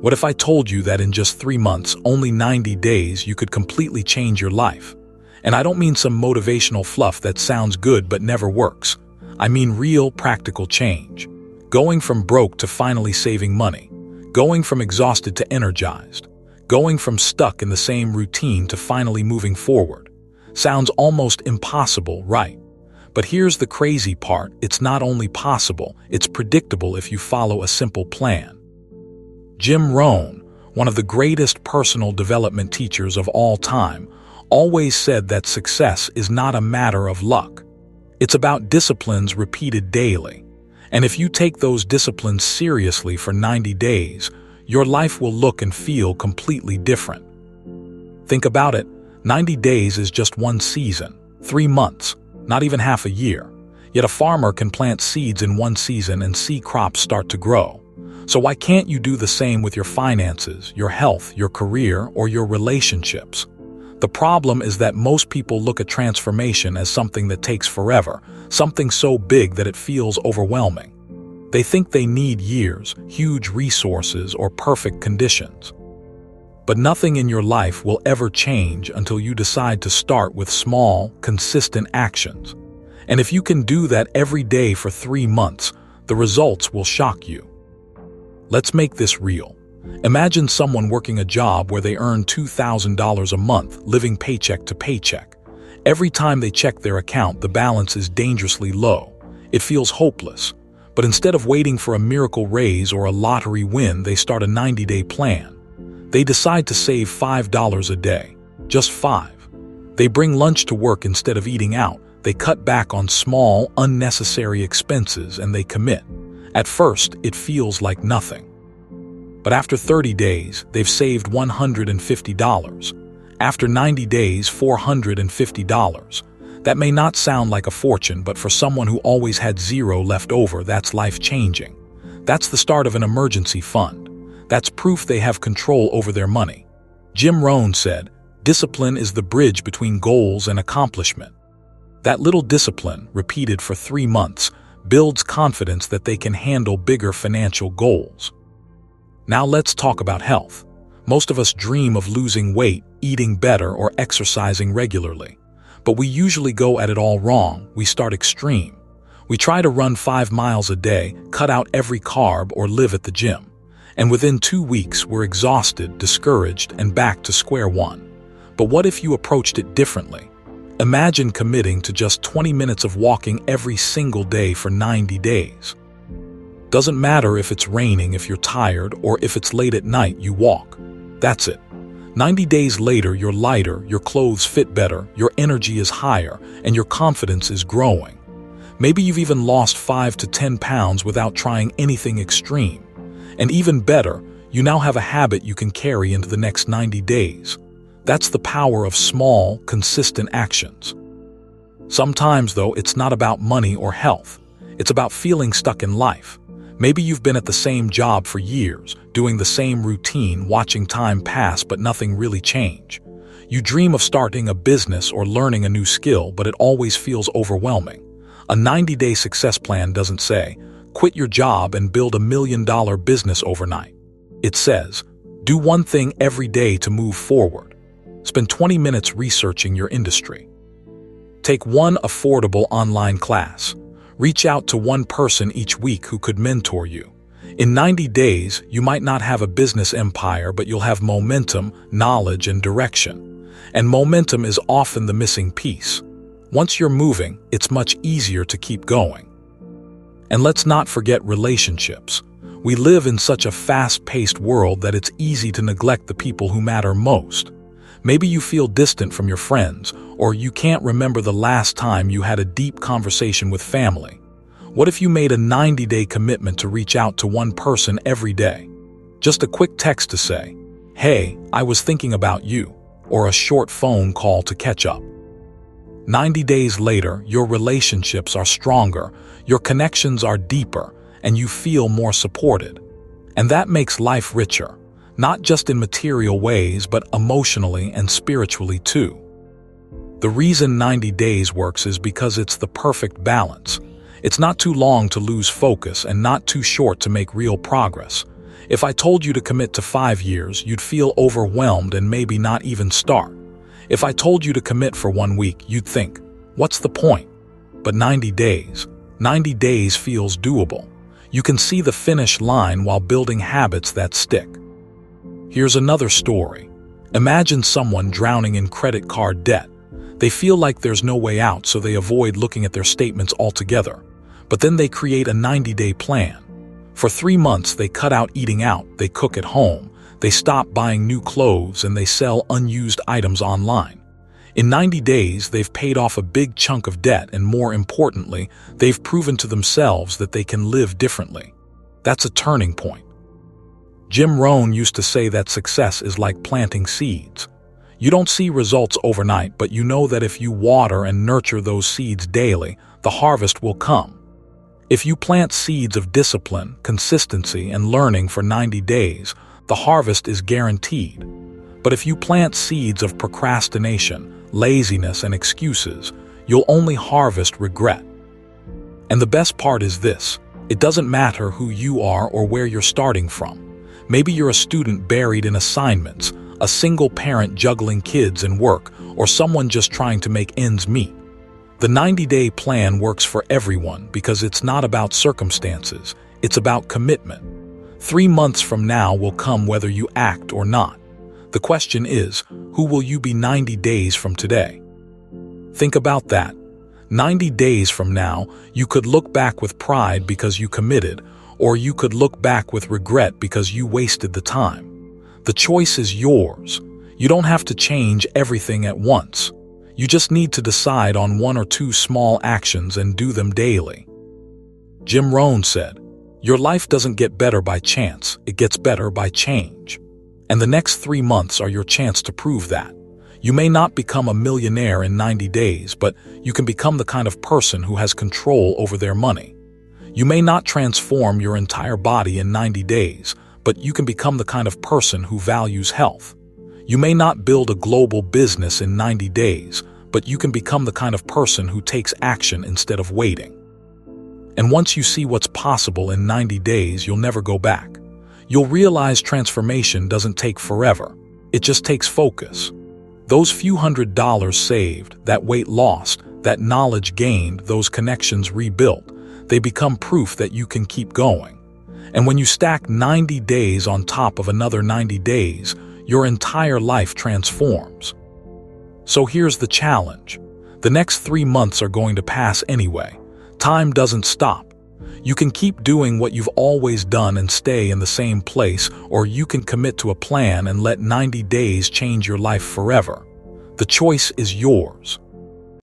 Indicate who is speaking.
Speaker 1: What if I told you that in just 3 months, only 90 days, you could completely change your life? And I don't mean some motivational fluff that sounds good but never works. I mean real, practical change. Going from broke to finally saving money. Going from exhausted to energized. Going from stuck in the same routine to finally moving forward. Sounds almost impossible, right? But here's the crazy part. It's not only possible, it's predictable if you follow a simple plan. Jim Rohn, one of the greatest personal development teachers of all time, always said that success is not a matter of luck. It's about disciplines repeated daily. And if you take those disciplines seriously for 90 days, your life will look and feel completely different. Think about it. 90 days is just one season, 3 months, not even half a year. Yet a farmer can plant seeds in one season and see crops start to grow. So why can't you do the same with your finances, your health, your career, or your relationships? The problem is that most people look at transformation as something that takes forever, something so big that it feels overwhelming. They think they need years, huge resources, or perfect conditions. But nothing in your life will ever change until you decide to start with small, consistent actions. And if you can do that every day for 3 months, the results will shock you. Let's make this real. Imagine someone working a job where they earn $2,000 a month, living paycheck to paycheck. Every time they check their account, the balance is dangerously low. It feels hopeless. But instead of waiting for a miracle raise or a lottery win, they start a 90-day plan. They decide to save $5 a day. Just 5. They bring lunch to work instead of eating out. They cut back on small, unnecessary expenses, and they commit. At first, it feels like nothing. But after 30 days, they've saved $150. After 90 days, $450. That may not sound like a fortune, but for someone who always had zero left over, that's life-changing. That's the start of an emergency fund. That's proof they have control over their money. Jim Rohn said, "Discipline is the bridge between goals and accomplishment." That little discipline, repeated for 3 months, builds confidence that they can handle bigger financial goals. Now let's talk about health. Most of us dream of losing weight, eating better, or exercising regularly. But we usually go at it all wrong. We start extreme. We try to run 5 miles a day, cut out every carb, or live at the gym. And within 2 weeks, we're exhausted, discouraged, and back to square one. But what if you approached it differently? Imagine committing to just 20 minutes of walking every single day for 90 days. Doesn't matter if it's raining, if you're tired, or if it's late at night, you walk. That's it. 90 days later, you're lighter, your clothes fit better, your energy is higher, and your confidence is growing. Maybe you've even lost 5 to 10 pounds without trying anything extreme. And even better, you now have a habit you can carry into the next 90 days. That's the power of small, consistent actions. Sometimes, though, it's not about money or health. It's about feeling stuck in life. Maybe you've been at the same job for years, doing the same routine, watching time pass, but nothing really change. You dream of starting a business or learning a new skill, but it always feels overwhelming. A 90-day success plan doesn't say, quit your job and build $1 million business overnight. It says, do one thing every day to move forward. Spend 20 minutes researching your industry. Take one affordable online class. Reach out to one person each week who could mentor you. In 90 days, you might not have a business empire, but you'll have momentum, knowledge, and direction. And momentum is often the missing piece. Once you're moving, it's much easier to keep going. And let's not forget relationships. We live in such a fast-paced world that it's easy to neglect the people who matter most. Maybe you feel distant from your friends, or you can't remember the last time you had a deep conversation with family. What if you made a 90-day commitment to reach out to one person every day? Just a quick text to say, "Hey, I was thinking about you," or a short phone call to catch up. 90 days later, your relationships are stronger, your connections are deeper, and you feel more supported. And that makes life richer. Not just in material ways, but emotionally and spiritually too. The reason 90 days works is because it's the perfect balance. It's not too long to lose focus and not too short to make real progress. If I told you to commit to 5 years, you'd feel overwhelmed and maybe not even start. If I told you to commit for 1 week, you'd think, what's the point? But 90 days feels doable. You can see the finish line while building habits that stick. Here's another story. Imagine someone drowning in credit card debt. They feel like there's no way out, so they avoid looking at their statements altogether. But then they create a 90-day plan. For 3 months, they cut out eating out, they cook at home, they stop buying new clothes, and they sell unused items online. In 90 days, they've paid off a big chunk of debt, and more importantly, they've proven to themselves that they can live differently. That's a turning point. Jim Rohn used to say that success is like planting seeds. You don't see results overnight, but you know that if you water and nurture those seeds daily, the harvest will come. If you plant seeds of discipline, consistency, and learning for 90 days, the harvest is guaranteed. But if you plant seeds of procrastination, laziness, and excuses, you'll only harvest regret. And the best part is this: it doesn't matter who you are or where you're starting from. Maybe you're a student buried in assignments, a single parent juggling kids and work, or someone just trying to make ends meet. The 90-day plan works for everyone because it's not about circumstances, it's about commitment. 3 months from now will come whether you act or not. The question is, who will you be 90 days from today? Think about that. 90 days from now, you could look back with pride because you committed, or you could look back with regret because you wasted the time. The choice is yours. You don't have to change everything at once. You just need to decide on 1 or 2 small actions and do them daily. Jim Rohn said, "Your life doesn't get better by chance, it gets better by change." And the next 3 months are your chance to prove that. You may not become a millionaire in 90 days, but you can become the kind of person who has control over their money. You may not transform your entire body in 90 days, but you can become the kind of person who values health. You may not build a global business in 90 days, but you can become the kind of person who takes action instead of waiting. And once you see what's possible in 90 days, you'll never go back. You'll realize transformation doesn't take forever. It just takes focus. Those few $100s saved, that weight lost, that knowledge gained, those connections rebuilt, they become proof that you can keep going. And when you stack 90 days on top of another 90 days, your entire life transforms. So here's the challenge. The next 3 months are going to pass anyway. Time doesn't stop. You can keep doing what you've always done and stay in the same place, or you can commit to a plan and let 90 days change your life forever. The choice is yours.